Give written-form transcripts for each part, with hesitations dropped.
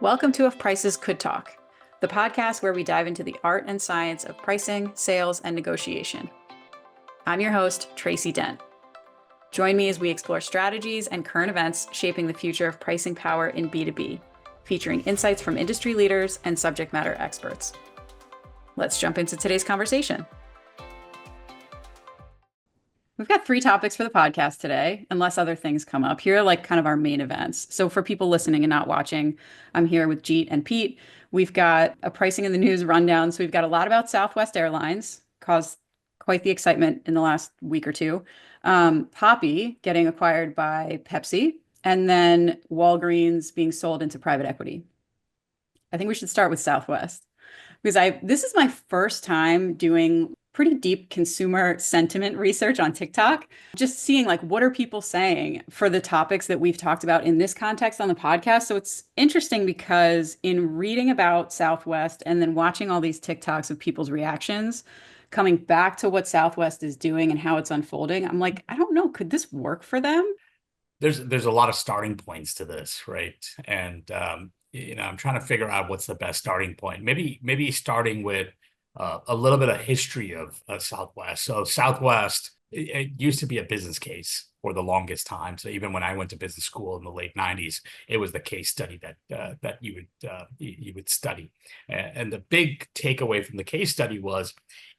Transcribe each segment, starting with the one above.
Welcome to If Prices Could Talk, the podcast where we dive into the art and science of pricing, sales, and negotiation. I'm your host, Tracy Dent. Join me as we explore strategies and current events shaping the future of pricing power in B2B, featuring insights from industry leaders and subject matter experts. Let's jump into today's conversation. We've got 3 topics for the podcast today, unless other things come up. Here are like kind of our main events. So for people listening and not watching, I'm here with Jeet and Pete. We've got a pricing in the news rundown. So we've got a lot about Southwest Airlines, caused quite the excitement in the last week or two. Poppi getting acquired by Pepsi, and then Walgreens being sold into private equity. I think we should start with Southwest because this is my first time doing pretty deep consumer sentiment research on TikTok, just seeing like what are people saying for the topics that we've talked about in this context on the podcast. So it's interesting because in reading about Southwest and then watching all these TikToks of people's reactions, coming back to what Southwest is doing and how it's unfolding, I'm like, I don't know, could this work for them? There's a lot of starting points to this, right? And I'm trying to figure out what's the best starting point. Maybe starting with a little bit of history of Southwest. So Southwest, it used to be a business case for the longest time. So even when I went to business school in the late 90s, it was the case study that you would study. And the big takeaway from the case study was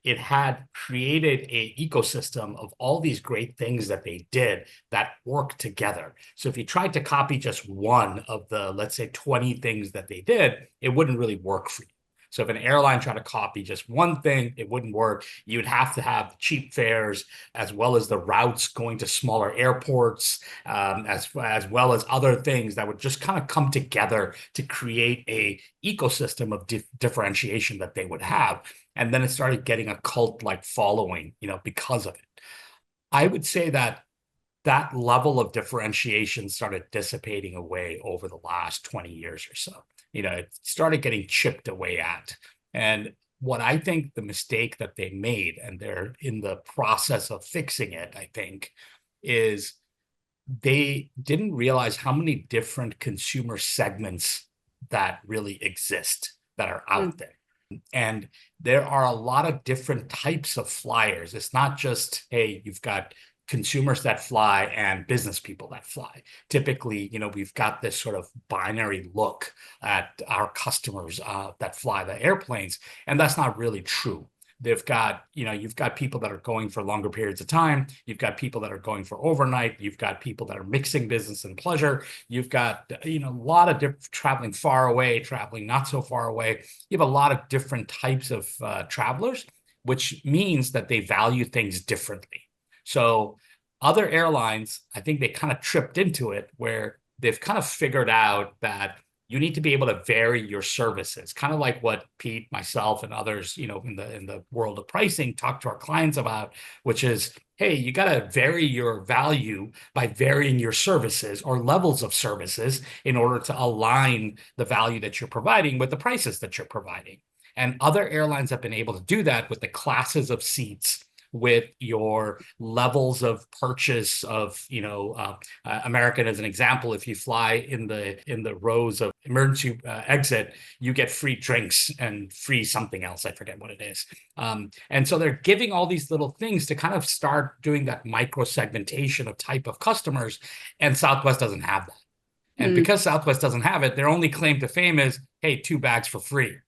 it had created an ecosystem of all these great things that they did that worked together. So if you tried to copy just one of the, let's say, 20 things that they did, it wouldn't really work for you. So if an airline tried to copy just one thing, it wouldn't work. You would have to have cheap fares as well as the routes going to smaller airports, as well as other things that would just kind of come together to create a ecosystem of differentiation that they would have. And then it started getting a cult-like following, because of it. I would say that level of differentiation started dissipating away over the last 20 years or so. It started getting chipped away at. And what I think the mistake that they made, and they're in the process of fixing it, I think, is they didn't realize how many different consumer segments that really exist that are out there. And there are a lot of different types of flyers. It's not just, hey, you've got consumers that fly and business people that fly. Typically, we've got this sort of binary look at our customers that fly the airplanes, and that's not really true. You've got people that are going for longer periods of time. You've got people that are going for overnight. You've got people that are mixing business and pleasure. You've got, a lot of different traveling far away, traveling not so far away. You have a lot of different types of travelers, which means that they value things differently. So other airlines, I think they kind of tripped into it where they've kind of figured out that you need to be able to vary your services, kind of like what Pete, myself, and others, in the world of pricing talk to our clients about, which is, hey, you got to vary your value by varying your services or levels of services in order to align the value that you're providing with the prices that you're providing. And other airlines have been able to do that with the classes of seats, with your levels of purchase of, American as an example, if you fly in the rows of emergency exit, you get free drinks and free something else. I forget what it is. And so they're giving all these little things to kind of start doing that micro segmentation of type of customers. And Southwest doesn't have that. And because Southwest doesn't have it, their only claim to fame is, hey, 2 bags for free.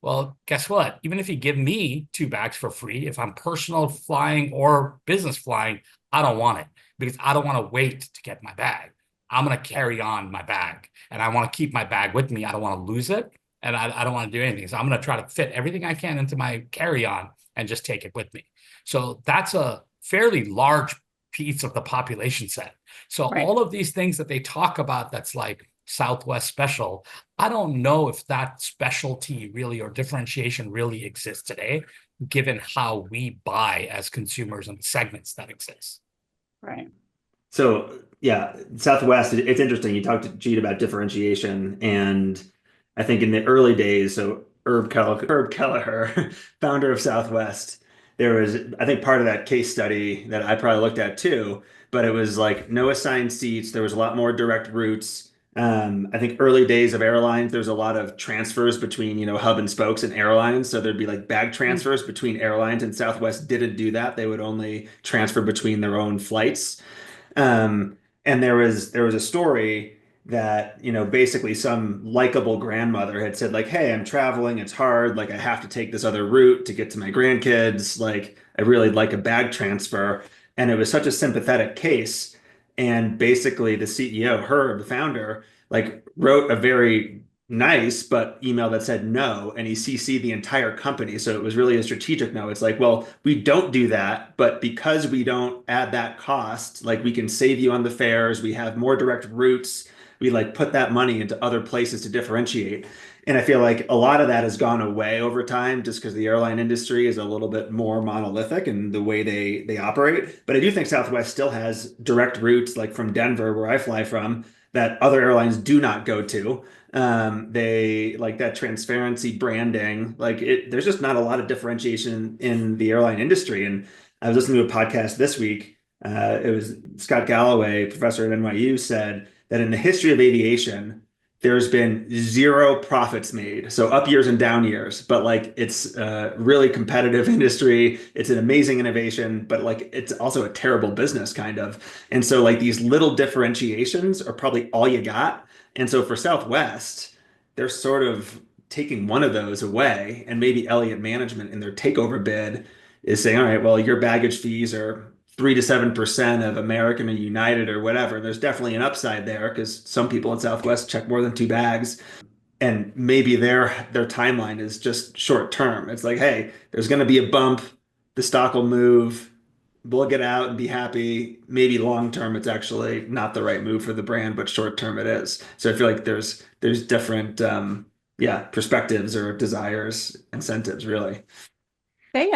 Well, guess what? Even if you give me 2 bags for free, if I'm personal flying or business flying, I don't want it because I don't want to wait to get my bag. I'm going to carry on my bag and I want to keep my bag with me. I don't want to lose it and I don't want to do anything. So I'm going to try to fit everything I can into my carry-on and just take it with me. So that's a fairly large piece of the population set. So Right. all of these things that they talk about, that's like Southwest special, I don't know if that specialty really or differentiation really exists today, given how we buy as consumers and the segments that exist. Right. So yeah, Southwest, it's interesting. You talked to Jeet about differentiation, and I think in the early days, so Herb Kelleher, founder of Southwest, there was, I think, part of that case study that I probably looked at too, but it was like no assigned seats. There was a lot more direct routes. I think early days of airlines, there's a lot of transfers between, hub and spokes and airlines. So there'd be like bag transfers between airlines, and Southwest didn't do that. They would only transfer between their own flights. Um, and there was a story that, basically some likable grandmother had said like, "Hey, I'm traveling. It's hard. Like I have to take this other route to get to my grandkids. Like I really like a bag transfer." And it was such a sympathetic case. And basically the CEO, her, the founder, like wrote a very nice but email that said no, and he CC'd the entire company. So it was really a strategic no. It's like, well, we don't do that, but because we don't add that cost, like we can save you on the fares, we have more direct routes, we like put that money into other places to differentiate. And I feel like a lot of that has gone away over time just because the airline industry is a little bit more monolithic in the way they operate. But I do think Southwest still has direct routes, like from Denver, where I fly from, that other airlines do not go to. They like that transparency branding, like there's just not a lot of differentiation in the airline industry. And I was listening to a podcast this week. It was Scott Galloway, professor at NYU, said that in the history of aviation, there's been zero profits made. So up years and down years, but like it's a really competitive industry. It's an amazing innovation, but like it's also a terrible business kind of. And so like these little differentiations are probably all you got. And so for Southwest, they're sort of taking one of those away, and maybe Elliott Management in their takeover bid is saying, all right, well, your baggage fees are 3 to 7% of American or United or whatever. There's definitely an upside there because some people in Southwest check more than 2 bags. And maybe their timeline is just short term. It's like, hey, there's going to be a bump, the stock will move, we'll get out and be happy. Maybe long term, it's actually not the right move for the brand, but short term it is. So I feel like there's different perspectives or desires, incentives, really. They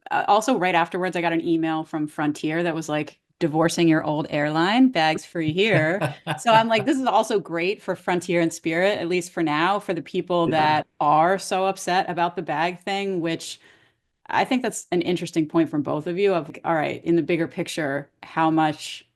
also right afterwards I got an email from Frontier that was like divorcing your old airline, bags free here. So I'm like, this is also great for Frontier and Spirit, at least for now, for the people Yeah. that are so upset about the bag thing, which I think that's an interesting point from both of you of, all right, in the bigger picture, how much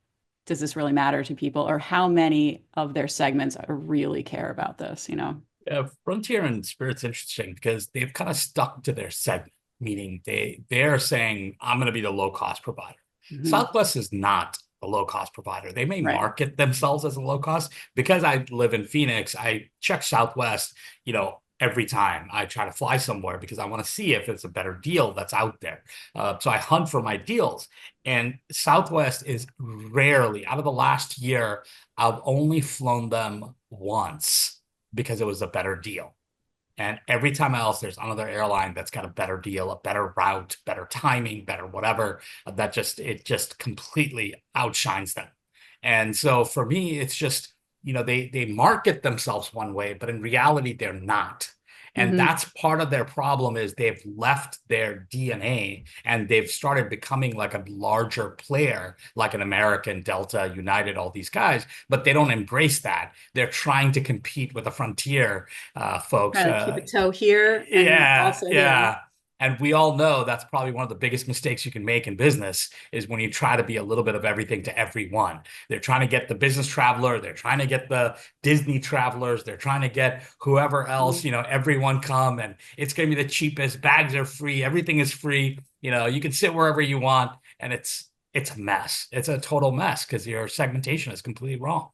does this really matter to people, or how many of their segments really care about this, you know? Yeah, Frontier and Spirit's interesting because they've kind of stuck to their segment, meaning they're saying, I'm going to be the low cost provider. Mhm. Southwest is not a low cost provider. They may Right. market themselves as a low cost. Because I live in Phoenix, I check Southwest, every time I try to fly somewhere because I want to see if it's a better deal that's out there. So I hunt for my deals. And Southwest is rarely, out of the last year, I've only flown them once because it was a better deal. And every time else, there's another airline that's got a better deal, a better route, better timing, better whatever. It just completely outshines them. And so for me, it's just, they market themselves one way, but in reality, they're not. And Mhm. that's part of their problem is they've left their DNA and they've started becoming like a larger player, like an American, Delta, United, all these guys, but they don't embrace that. They're trying to compete with the Frontier folks. Try to keep a toe here and Yeah, also here. yeah. And we all know that's probably one of the biggest mistakes you can make in business is when you try to be a little bit of everything to everyone. They're trying to get the business traveler, they're trying to get the Disney travelers, they're trying to get whoever else, everyone come and it's going to be the cheapest, bags are free, everything is free. You can sit wherever you want and it's a mess. It's a total mess because your segmentation is completely wrong.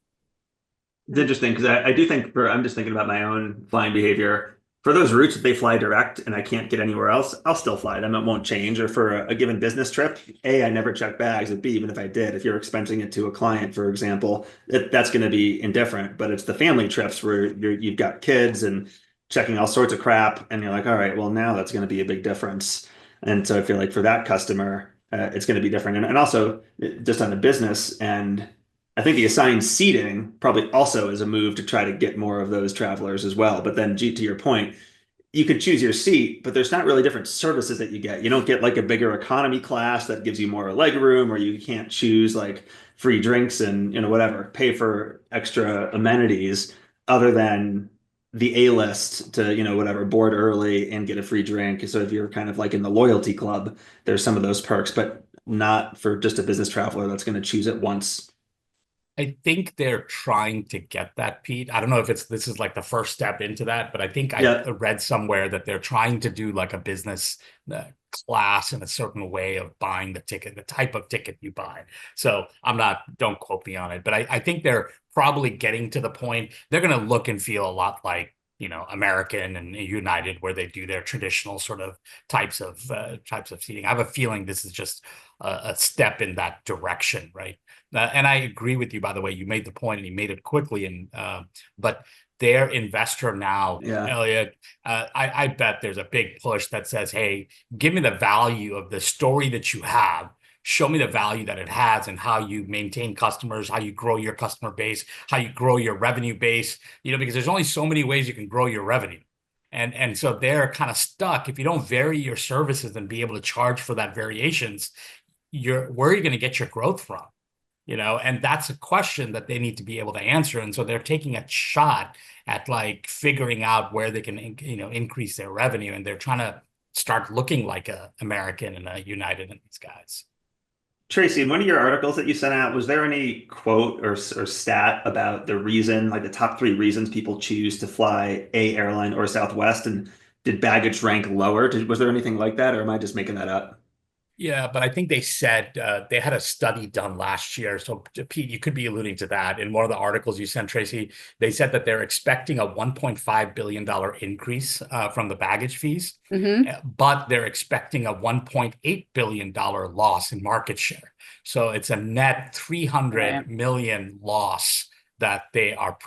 It's interesting because I do think I'm just thinking about my own flying behavior. For those routes that they fly direct and I can't get anywhere else, I'll still fly them. It won't change. Or for a given business trip, A, I never check bags. And B, even if I did, if you're expensing it to a client, for example, that's going to be indifferent. But it's the family trips where you've got kids and checking all sorts of crap. And you're like, all right, well, now that's going to be a big difference. And so I feel like for that customer, it's going to be different. And also just on the business and I think the assigned seating probably also is a move to try to get more of those travelers as well. But then, Jeet, to your point, you could choose your seat, but there's not really different services that you get. You don't get like a bigger economy class that gives you more leg room, or you can't choose like free drinks and whatever, pay for extra amenities other than the A list to whatever board early and get a free drink. So if you're kind of like in the loyalty club, there's some of those perks, but not for just a business traveler that's going to choose it once. I think they're trying to get that, Pete. I don't know if this is like the first step into that, but I think I Yeah. read somewhere that they're trying to do like a business class in a certain way of buying the ticket, the type of ticket you buy. So don't quote me on it, but I think they're probably getting to the point. They're going to look and feel a lot like, American and United, where they do their traditional sort of types of seating. I have a feeling this is just a step in that direction, right? And I agree with you, by the way. You made the point and you made it quickly. But their investor now, Yeah. Elliot, I bet there's a big push that says, hey, give me the value of the story that you have. Show me the value that it has and how you maintain customers, how you grow your customer base, how you grow your revenue base, because there's only so many ways you can grow your revenue. And so they're kind of stuck. If you don't vary your services and be able to charge for that variations, where are you going to get your growth from? And that's a question that they need to be able to answer. And so they're taking a shot at like figuring out where they can, increase their revenue. And they're trying to start looking like a American and a United and these guys. Tracy, in one of your articles that you sent out, was there any quote or stat about the reason, like the top 3 reasons people choose to fly a airline or Southwest? And did baggage rank lower? Was there anything like that, or am I just making that up? Yeah, but I think they said they had a study done last year. So, Pete, you could be alluding to that. In one of the articles you sent, Tracy, they said that they're expecting a $1.5 billion increase from the baggage fees, but they're expecting a $1.8 billion loss in market share. So it's a net 300 million loss that they are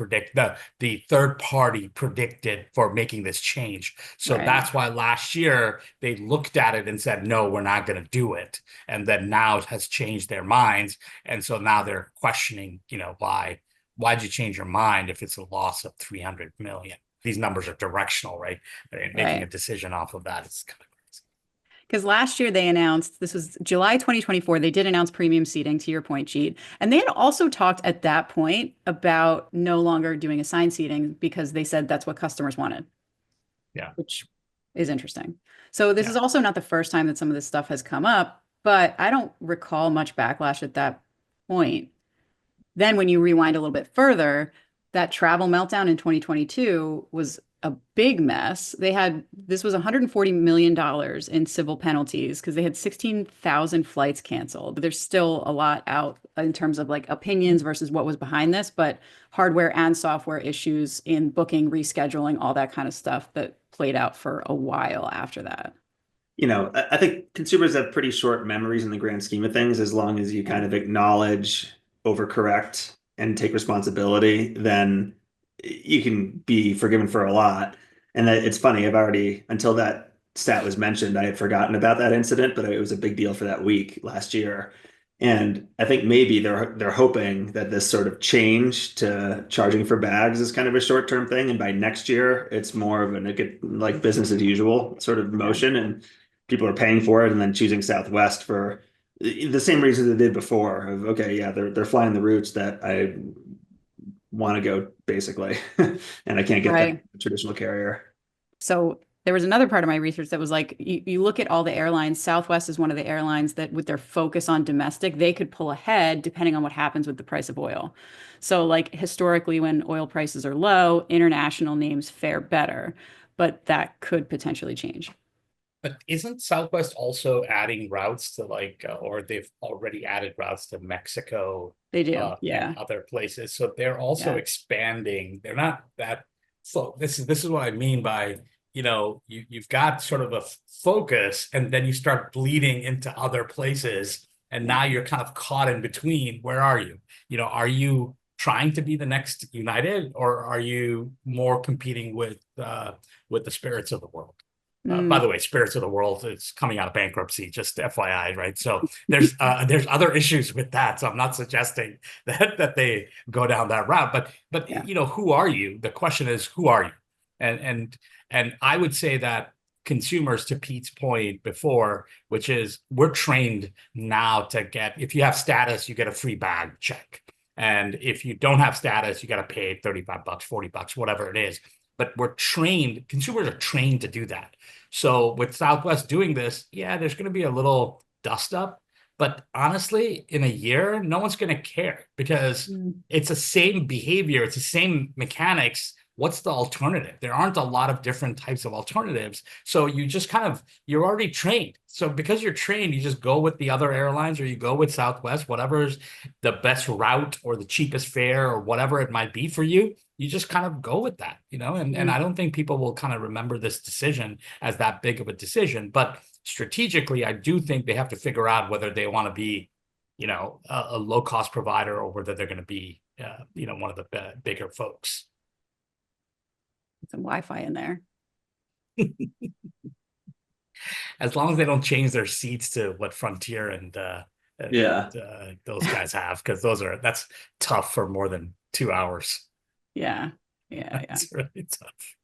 the third party predicted for making this change. So that's why last year they looked at it and said, no, we're not going to do it. And then now it has changed their minds. And so now they're questioning, why'd you change your mind if it's a loss of 300 million? These numbers are directional, right? Making a decision off of that is kind of because last year they announced, this was July 2024, they did announce premium seating, to your point, Jeet. And they had also talked at that point about no longer doing assigned seating because they said that's what customers wanted. Yeah. Which is interesting. So this is also not the first time that some of this stuff has come up, but I don't recall much backlash at that point. Then when you rewind a little bit further, that travel meltdown in 2022 was a big mess. This was $140 million in civil penalties because they had 16,000 flights canceled. There's still a lot out in terms of like opinions versus what was behind this, but hardware and software issues in booking, rescheduling, all that kind of stuff that played out for a while after that. I think consumers have pretty short memories in the grand scheme of things. As long as you kind of acknowledge, overcorrect, and take responsibility, then you can be forgiven for a lot. And that it's funny, until that stat was mentioned, I had forgotten about that incident, but it was a big deal for that week last year. And I think maybe they're hoping that this sort of change to charging for bags is kind of a short-term thing, and by next year it's more of like business as usual sort of motion, and people are paying for it and then choosing Southwest for the same reason they did before. Of okay, yeah, they're flying the routes that I want to go basically, and I can't get that traditional carrier. So there was another part of my research that was like, you look at all the airlines, Southwest is one of the airlines that with their focus on domestic, they could pull ahead depending on what happens with the price of oil. So like historically, when oil prices are low, international names fare better, but that could potentially change. But isn't Southwest also adding routes to or they've already added routes to Mexico? They do, and other places. So they're also expanding. They're not that. So this is what I mean by, you've got sort of a focus and then you start bleeding into other places. And now you're kind of caught in between. Where are you? Are you trying to be the next United, or are you more competing with the Spirits of the world? By the way, Spirits of the World is coming out of bankruptcy, just FYI, right? So there's other issues with that. So I'm not suggesting that they go down that route. But who are you? The question is, who are you? And I would say that consumers, to Pete's point before, which is we're trained now to get, if you have status, you get a free bag check. And if you don't have status, you got to pay $35, $40, whatever it is. But consumers are trained to do that. So with Southwest doing this, there's going to be a little dust up, But honestly, in a year, no one's going to care because Mm. it's the same behavior, it's the same mechanics. What's the alternative? There aren't a lot of different types of alternatives. So you just kind of, you're already trained. So because you're trained, you just go with the other airlines or you go with Southwest, whatever's the best route or the cheapest fare or whatever it might be for you. You just kind of go with that, and Mm. I don't think people will kind of remember this decision as that big of a decision. But strategically, I do think they have to figure out whether they want to be, a low cost provider or whether they're going to be, one of the bigger folks. Some Wi-Fi in there. As long as they don't change their seats to what Frontier and Yeah. those guys have, because that's tough for more than 2 hours. Yeah. Yeah. It's really tough.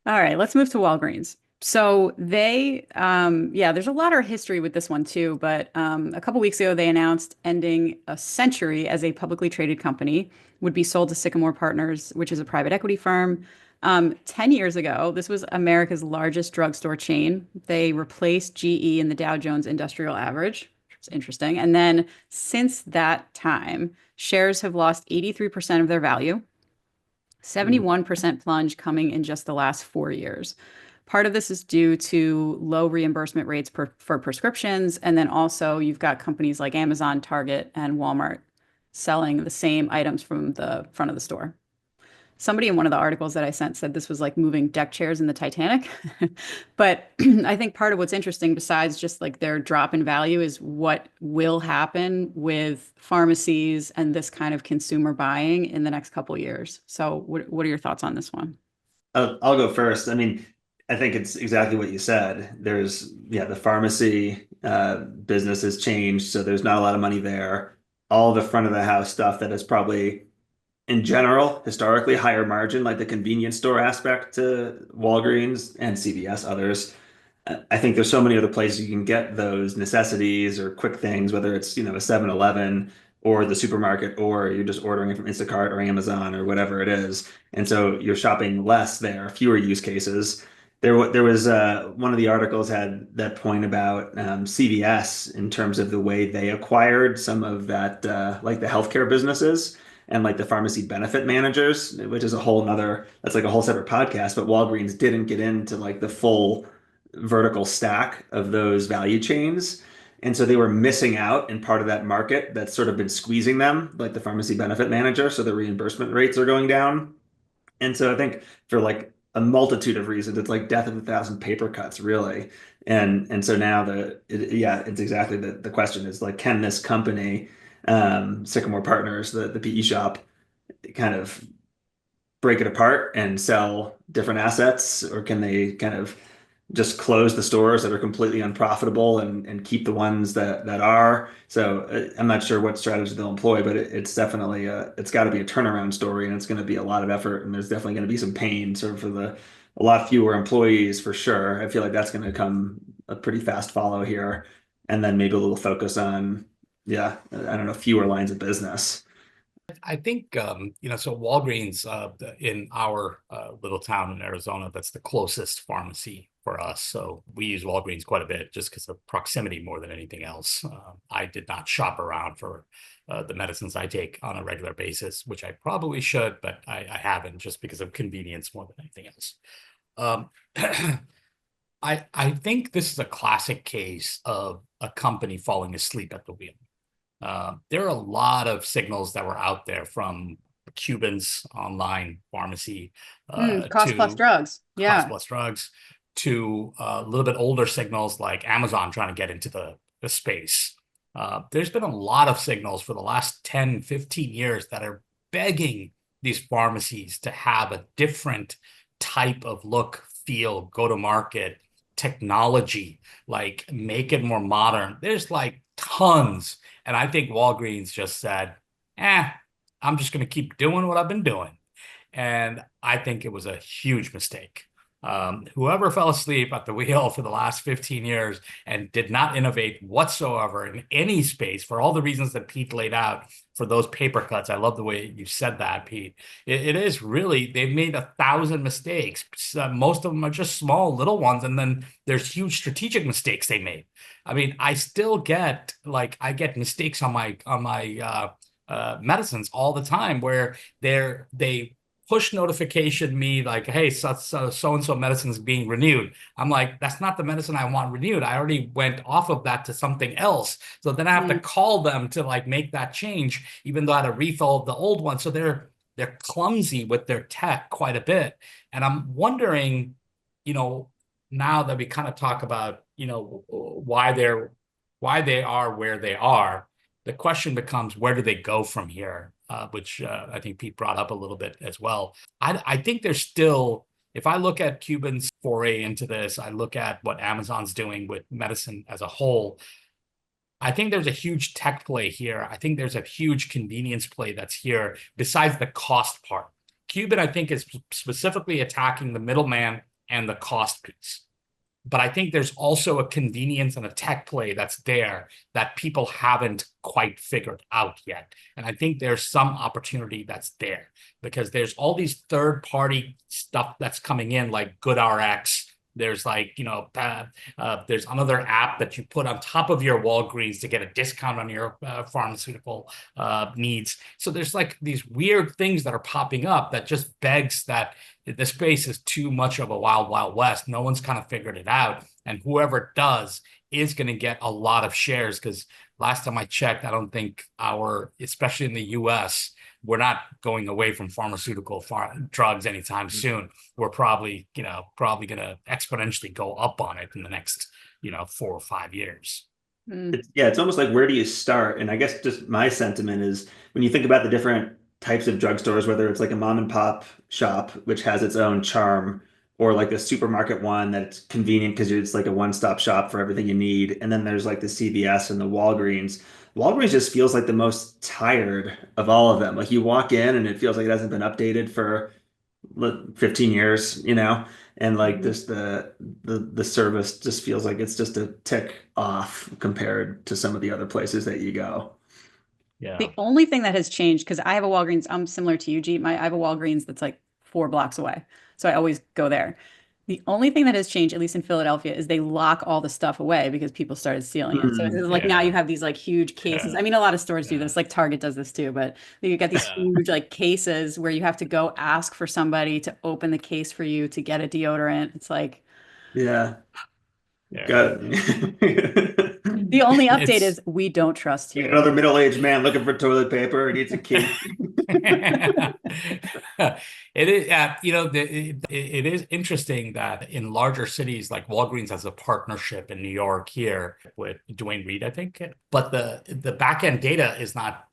All right, let's move to Walgreens. So there's a lot of history with this one too, but a couple weeks ago they announced ending a century as a publicly traded company, would be sold to Sycamore Partners, which is a private equity firm. 10 years ago, this was America's largest drugstore chain. They replaced GE in the Dow Jones Industrial Average, which is interesting. And then since that time, shares have lost 83% of their value. 71% plunge coming in just the last 4 years. Part of this is due to low reimbursement rates for prescriptions. And then also you've got companies like Amazon, Target, and Walmart selling the same items from the front of the store. Somebody in one of the articles that I sent said this was like moving deck chairs in the Titanic. But I think part of what's interesting, besides just like their drop in value, is what will happen with pharmacies and this kind of consumer buying in the next couple of years. So what are your thoughts on this one? I'll go first. I mean, I think it's exactly what you said. The pharmacy business has changed, so there's not a lot of money there. All the front of the house stuff that is probably in general, historically higher margin, like the convenience store aspect to Walgreens and CVS, others. I think there's so many other places you can get those necessities or quick things, whether it's, a 7-Eleven or the supermarket, or you're just ordering it from Instacart or Amazon or whatever it is. And so you're shopping less there, fewer use cases. There was one of the articles had that point about CVS in terms of the way they acquired some of that, like the healthcare businesses and like the pharmacy benefit managers, which is that's like a whole separate podcast. But Walgreens didn't get into like the full vertical stack of those value chains. And so they were missing out in part of that market that's sort of been squeezing them, like the pharmacy benefit manager. So the reimbursement rates are going down. And so I think for like a multitude of reasons, it's like death of a thousand paper cuts, really. And so now it's exactly the question is like, can this company, Sycamore Partners, the PE shop, kind of break it apart and sell different assets, or can they kind of just close the stores that are completely unprofitable and keep the ones that are? So I'm not sure what strategy they'll employ, but it's definitely it's got to be a turnaround story, and it's going to be a lot of effort, and there's definitely going to be some pain sort of for a lot fewer employees for sure. I feel like that's going to come a pretty fast follow here, and then maybe a little focus on, yeah, I don't know, fewer lines of business. I think, so Walgreens in our little town in Arizona, that's the closest pharmacy for us. So we use Walgreens quite a bit just because of proximity more than anything else. I did not shop around for the medicines I take on a regular basis, which I probably should, but I haven't just because of convenience more than anything else. I think this is a classic case of a company falling asleep at the wheel. There are a lot of signals that were out there from Cuban's online pharmacy Cost plus to drugs. cost Yeah. plus drugs to a little bit older signals like Amazon trying to get into the space. There's been a lot of signals for the last 10, 15 years that are begging these pharmacies to have a different type of look, feel, go to market, technology, like make it more modern. There's like tons. And I think Walgreens just said, I'm just going to keep doing what I've been doing. And I think it was a huge mistake. Whoever fell asleep at the wheel for the last 15 years and did not innovate whatsoever in any space for all the reasons that Pete laid out for those paper cuts. I love the way you said that, Pete. It is really, they've made 1,000 mistakes. Most of them are just small little ones. And then there's huge strategic mistakes they made. I mean, I still get I get mistakes on my medicines all the time where they push notification me like, hey, so-and-so medicine is being renewed. I'm like, that's not the medicine I want renewed. I already went off of that to something else. So then I have to call them to make that change, even though I had a refill of the old one. So they're clumsy with their tech quite a bit. And I'm wondering, now that we kind of talk about, why they are where they are, the question becomes, where do they go from here? Which I think Pete brought up a little bit as well. I think there's still, if I look at Cuban's foray into this, I look at what Amazon's doing with medicine as a whole, I think there's a huge tech play here. I think there's a huge convenience play that's here besides the cost part. Cuban, I think, is specifically attacking the middleman and the cost piece. But I think there's also a convenience and a tech play that's there that people haven't quite figured out yet. And I think there's some opportunity that's there because there's all these third-party stuff that's coming in like Goodrx. There's there's another app that you put on top of your Walgreens to get a discount on your pharmaceutical needs. So there's these weird things that are popping up that just begs that the space is too much of a wild, wild west. No one's kind of figured it out. And whoever does is going to get a lot of shares because last time I checked, I don't think especially in the US, we're not going away from pharmaceutical drugs anytime soon. We're probably going to exponentially go up on it in the next, 4 or 5 years. It's almost like, where do you start? And I guess just my sentiment is when you think about the different types of drugstores, whether it's like a mom and pop shop, which has its own charm, or like a supermarket one that's convenient because it's like a one-stop shop for everything you need. And then there's like the CVS and the Walgreens. Walgreens just feels like the most tired of all of them. Like you walk in and it feels like it hasn't been updated for 15 years, and just the service just feels like it's just a tick off compared to some of the other places that you go. Yeah. The only thing that has changed, because I have a Walgreens, I'm similar to you, Jeet. I have a Walgreens that's like 4 blocks away. So I always go there. The only thing that has changed, at least in Philadelphia, is they lock all the stuff away because people started stealing it. So it's now you have these huge cases. Yeah. I mean, a lot of stores do this, like Target does this too, but you got these huge cases where you have to go ask for somebody to open the case for you to get a deodorant. It's like, yeah. Yeah. The only update is we don't trust you. Another middle-aged man looking for toilet paper and needs a key. It is, it is interesting that in larger cities like Walgreens has a partnership in New York here with Dwayne Reed, I think, but the back end data is not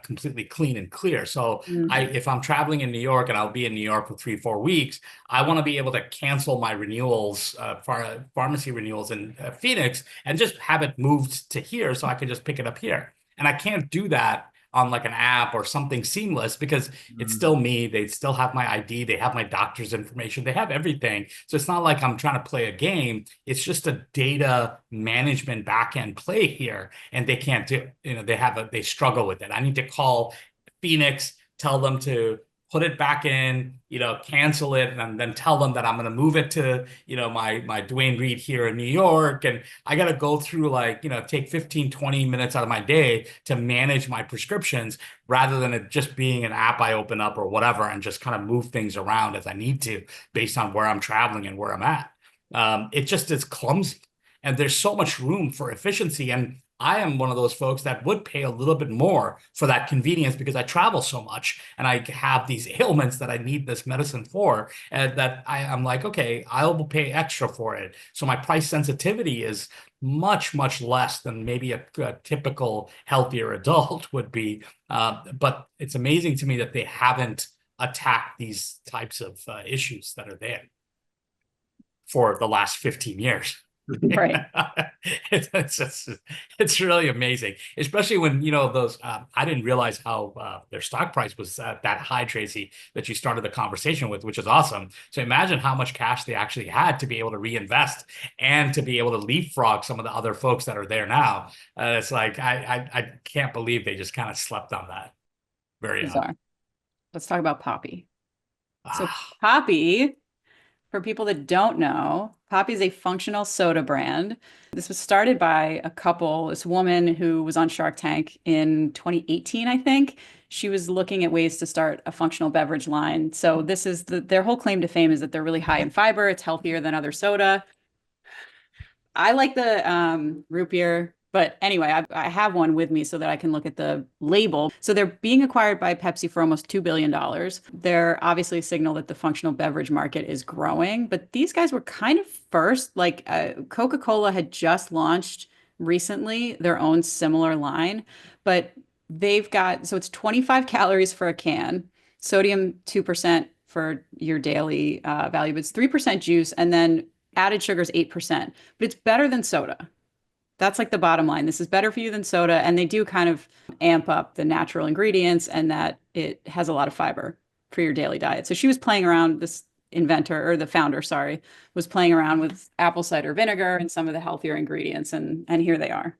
completely clean and clear. So if I'm traveling in New York and I'll be in New York for 3-4 weeks, I want to be able to cancel my renewals, pharmacy renewals in Phoenix and just have it moved to here so I can just pick it up here. And I can't do that on an app or something seamless because it's still me. They still have my ID. They have my doctor's information. They have everything. So it's not like I'm trying to play a game. It's just a data management backend play here. And they can't do, they struggle with it. I need to call Phoenix, tell them to put it back in, cancel it, and then tell them that I'm going to move it to, my Dwayne Reed here in New York. And I got to go through take 15, 20 minutes out of my day to manage my prescriptions rather than it just being an app I open up or whatever and just kind of move things around as I need to based on where I'm traveling and where I'm at. It just is clumsy. And there's so much room for efficiency. And I am one of those folks that would pay a little bit more for that convenience because I travel so much and I have these ailments that I need this medicine for, and that I'm like, okay, I will pay extra for it. So my price sensitivity is much, much less than maybe a typical healthier adult would be. But it's amazing to me that they haven't attacked these types of issues that are there for the last 15 years. Right. It's just, it's really amazing, especially when, those, I didn't realize how their stock price was that high, Tracy, that you started the conversation with, which is awesome. So imagine how much cash they actually had to be able to reinvest and to be able to leapfrog some of the other folks that are there now. It's like, I can't believe they just kind of slept on that. Very odd. Bizarre. Let's talk about Poppi. So Ah, Poppi, for people that don't know, Poppi is a functional soda brand. This was started by a couple, this woman who was on Shark Tank in 2018, I think. She was looking at ways to start a functional beverage line. So this is their whole claim to fame is that they're really high in fiber. It's healthier than other soda. I like the root beer, but anyway, I have one with me so that I can look at the label. So they're being acquired by Pepsi for almost $2 billion. They're obviously a signal that the functional beverage market is growing, but these guys were kind of first. Like Coca-Cola had just launched recently their own similar line, but they've got, so it's 25 calories for a can, sodium 2% for your daily value, but it's 3% juice, and then added sugar is 8%, but it's better than soda. That's like the bottom line. This is better for you than soda. And they do kind of amp up the natural ingredients and that it has a lot of fiber for your daily diet. So she was playing around, this inventor or the founder, sorry, was playing around with apple cider vinegar and some of the healthier ingredients. And here they are.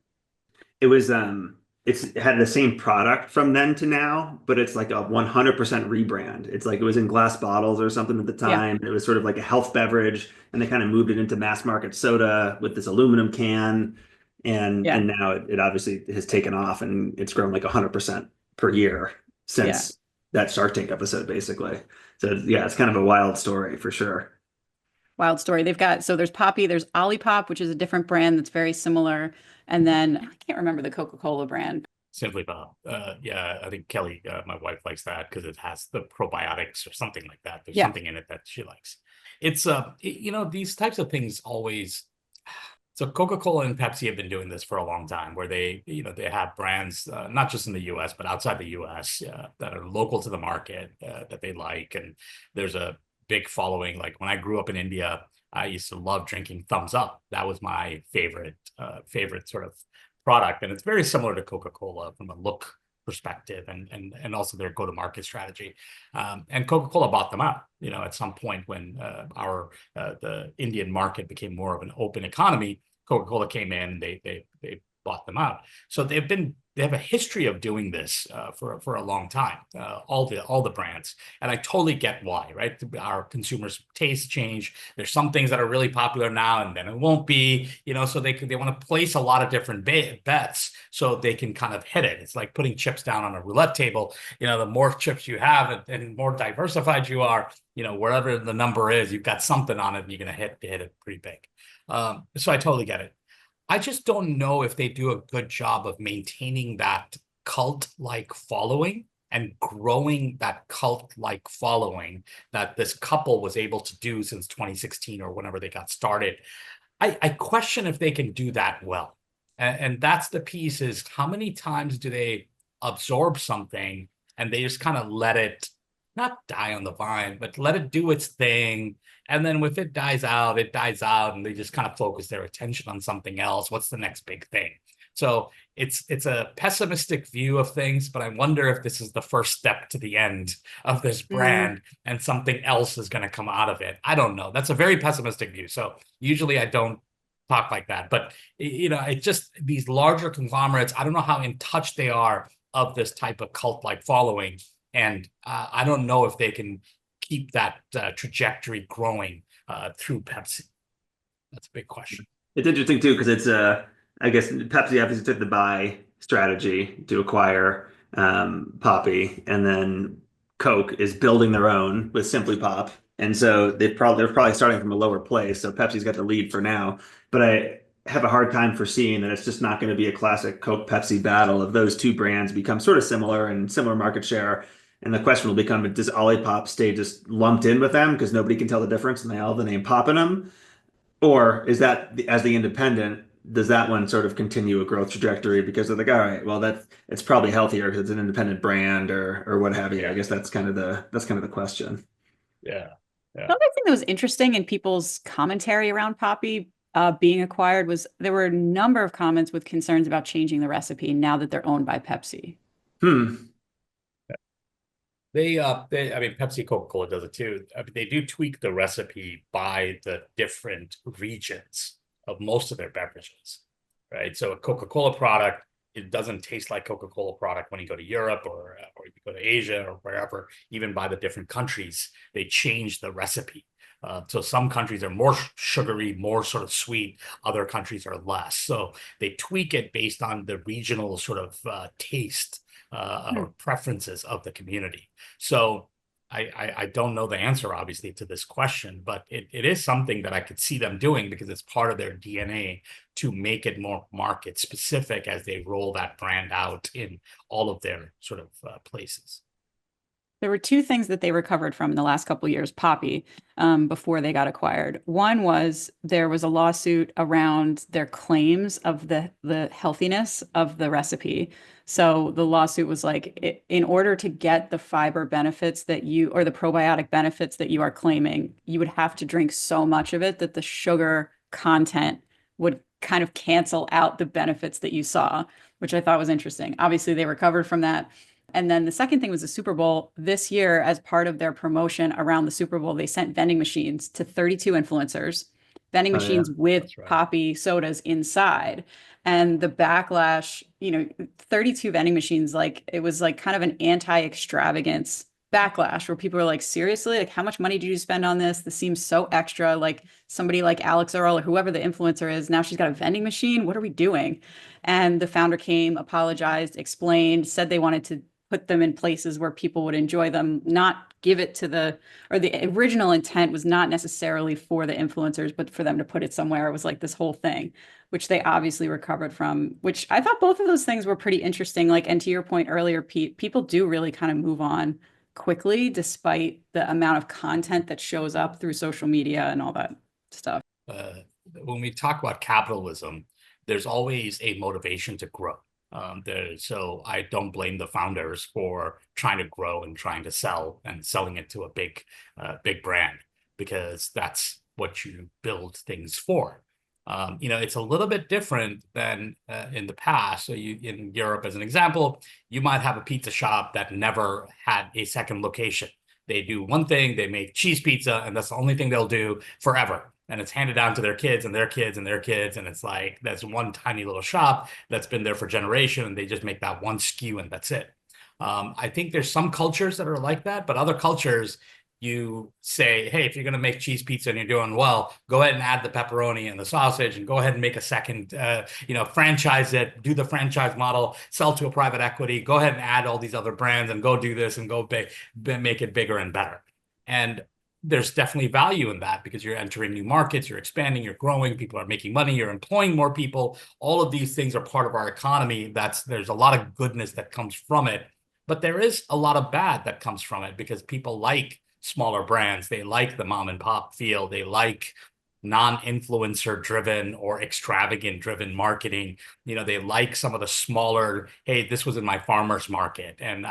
It was it had the same product from then to now, but it's like a 100% rebrand. It's like it was in glass bottles or something at the Yeah. time. It was sort of like a health beverage, and they kind of moved it into mass market soda with this aluminum can. Yeah. And now it obviously has taken off, and it's grown like 100% per year Yeah. since that Shark Tank episode, basically. So yeah, it's kind of a wild story for sure. Wild story. They've got, so there's Poppi, there's Olipop, which is a different brand that's very similar. And then I can't remember the Coca-Cola brand. Simply Bob. Yeah, I think Kelly, my wife, likes that because it has the probiotics or something like that. There's Yeah. something in it that she likes. It's these types of things always. So Coca-Cola and Pepsi have been doing this for a long time, where they have brands not just in the U.S. but outside the U.S. That are local to the market that they like, and there's a big following. Like when I grew up in India, I used to love drinking Thumbs Up. That was my favorite sort of product, and it's very similar to Coca-Cola from a look perspective and also their go-to-market strategy. And Coca-Cola bought them out, at some point when the Indian market became more of an open economy. Coca-Cola came in, they bought them out. So they have a history of doing this for a long time, all the brands. And I totally get why, right? Our consumers' tastes change. There's some things that are really popular now and then it won't be, so they want to place a lot of different bets so they can kind of hit it. It's like putting chips down on a roulette table. The more chips you have and more diversified you are, wherever the number is, you've got something on it and you're going to hit it pretty big. So I totally get it. I just don't know if they do a good job of maintaining that cult-like following and growing that cult-like following that this couple was able to do since 2016 or whenever they got started. I question if they can do that well. And that's the piece, is how many times do they absorb something and they just kind of let it not die on the vine, but let it do its thing. And then if it dies out, and they just kind of focus their attention on something else. What's the next big thing? So it's a pessimistic view of things, but I wonder if this is the first step to the end of this brand and something else is going to come out of it. I don't know. That's a very pessimistic view. So usually I don't talk like that, but it's just these larger conglomerates. I don't know how in touch they are of this type of cult-like following. And I don't know if they can keep that trajectory growing through Pepsi. That's a big question. It's interesting too, because I guess Pepsi obviously took the buy strategy to acquire Poppi, and then Coke is building their own with Simply Pop, and so they're probably starting from a lower place. So Pepsi's got the lead for now, but I have a hard time foreseeing that it's just not going to be a classic Coke Pepsi battle of those two brands become sort of similar and similar market share. And the question will become, does Olipop stay just lumped in with them because nobody can tell the difference and they all have the name Pop in them? Or is that, as the independent, does that one sort of continue a growth trajectory because they're like, all right, well, it's probably healthier because it's an independent brand or what have you. I guess that's kind of the question. Yeah. Another thing that was interesting in people's commentary around Poppi being acquired was there were a number of comments with concerns about changing the recipe now that they're owned by Pepsi. Hmm. I mean, Pepsi, Coca-Cola does it too. I mean, they do tweak the recipe by the different regions of most of their beverages, right? So a Coca-Cola product, it doesn't taste like Coca-Cola product when you go to Europe or you go to Asia or wherever. Even by the different countries, they change the recipe. So some countries are more sugary, more sort of sweet. Other countries are less. So they tweak it based on the regional sort of taste or preferences of the community. So I don't know the answer, obviously, to this question, but it is something that I could see them doing because it's part of their DNA to make it more market specific as they roll that brand out in all of their sort of places. There were two things that they recovered from in the last couple of years, Poppi, before they got acquired. One was there was a lawsuit around their claims of the healthiness of the recipe. So the lawsuit was like, in order to get the fiber benefits that you, or the probiotic benefits that you are claiming, you would have to drink so much of it that the sugar content would kind of cancel out the benefits that you saw, which I thought was interesting. Obviously, they recovered from that. And then the second thing was the Super Bowl this year. As part of their promotion around the Super Bowl, they sent vending machines to 32 influencers, vending Oh, yeah. machines with That's right. Poppi sodas inside. And the backlash, 32 vending machines, like it was like kind of an anti-extravagance backlash where people were like, seriously, like how much money did you spend on this? This seems so extra. Like somebody like Alex Earl or whoever the influencer is, now she's got a vending machine. What are we doing? And the founder came, apologized, explained, said they wanted to put them in places where people would enjoy them, not give it to the original intent was not necessarily for the influencers, but for them to put it somewhere. It was like this whole thing, which they obviously recovered from, which I thought both of those things were pretty interesting. Like, and to your point earlier, Pete, people do really kind of move on quickly despite the amount of content that shows up through social media and all that stuff. When we talk about capitalism, there's always a motivation to grow. So I don't blame the founders for trying to grow and trying to sell and selling it to a big brand, because that's what you build things for. It's a little bit different than in the past. So in Europe, as an example, you might have a pizza shop that never had a second location. They do one thing, they make cheese pizza, and that's the only thing they'll do forever. And it's handed down to their kids and their kids and their kids. And it's like, that's one tiny little shop that's been there for generations, and they just make that one SKU and that's it. I think there's some cultures that are like that, but other cultures, you say, hey, if you're going to make cheese pizza and you're doing well, go ahead and add the pepperoni and the sausage and go ahead and make a second, franchise it, do the franchise model, sell to a private equity, go ahead and add all these other brands and go do this and go make it bigger and better. And there's definitely value in that because you're entering new markets, you're expanding, you're growing, people are making money, you're employing more people. All of these things are part of our economy. There's a lot of goodness that comes from it, but there is a lot of bad that comes from it because people like smaller brands. They like the mom and pop feel. They like non-influencer driven or extravagant driven marketing. They like some of the smaller, hey, this was in my farmer's market and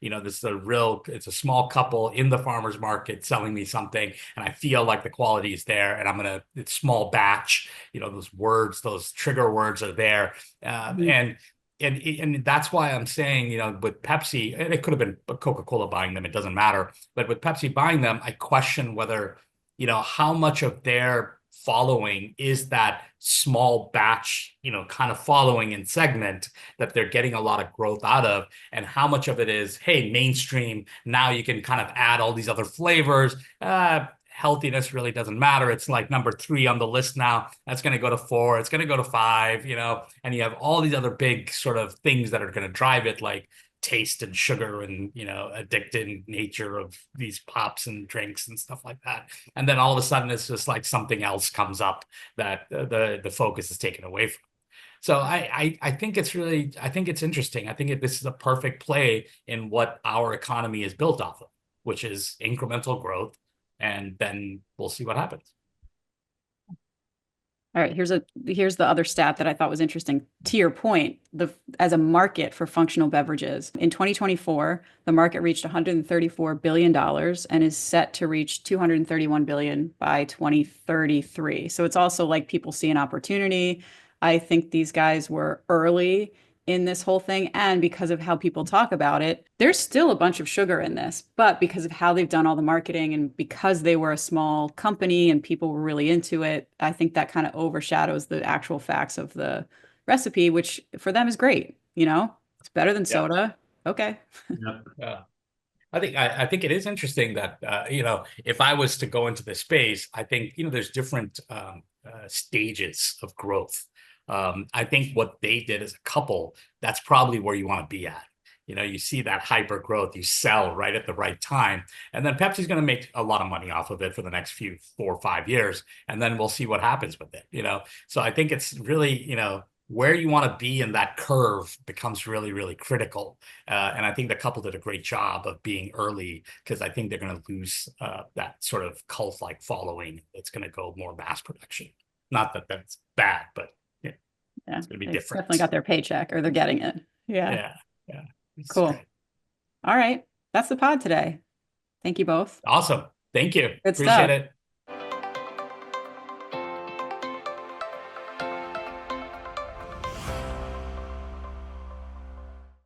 it's a small couple in the farmer's market selling me something and I feel like the quality is there and it's small batch, those words, those trigger words are there. And that's why I'm saying, with Pepsi, and it could have been Coca-Cola buying them, it doesn't matter. But with Pepsi buying them, I question whether, how much of their following is that small batch, kind of following and segment that they're getting a lot of growth out of, and how much of it is, hey, mainstream, now you can kind of add all these other flavors. Healthiness really doesn't matter. It's like number 3 on the list now. That's going to go to 4. It's going to go to 5, and you have all these other big sort of things that are going to drive it, like taste and sugar and, addictive nature of these pops and drinks and stuff like that. And then all of a sudden it's just like something else comes up that the focus is taken away from. So I think it's interesting. I think this is a perfect play in what our economy is built off of, which is incremental growth. And then we'll see what happens. All right, here's the other stat that I thought was interesting. To your point, as a market for functional beverages, in 2024, the market reached $134 billion and is set to reach 231 billion by 2033. So it's also like people see an opportunity. I think these guys were early in this whole thing. And because of how people talk about it, there's still a bunch of sugar in this. But because of how they've done all the marketing and because they were a small company and people were really into it, I think that kind of overshadows the actual facts of the recipe, which for them is great. It's better than Yeah. soda. Okay. Yeah. I think it is interesting that if I was to go into this space, I think there's different stages of growth. I think what they did as a couple, that's probably where you want to be at. You see that hyper growth, you sell right at the right time, and then Pepsi's going to make a lot of money off of it for the next 4 or 5 years, and then we'll see what happens with it. So I think it's really where you want to be in that curve becomes really, really critical. And I think the couple did a great job of being early, because I think they're going to lose that sort of cult-like following. It's going to go more mass production. Not that that's bad, but Yeah, it's going to be they different. definitely got their paycheck, or they're getting it. Yeah. Yeah. It's Cool. great. All right. That's the pod today. Thank you both. Awesome. Thank you. Good Appreciate stuff. it.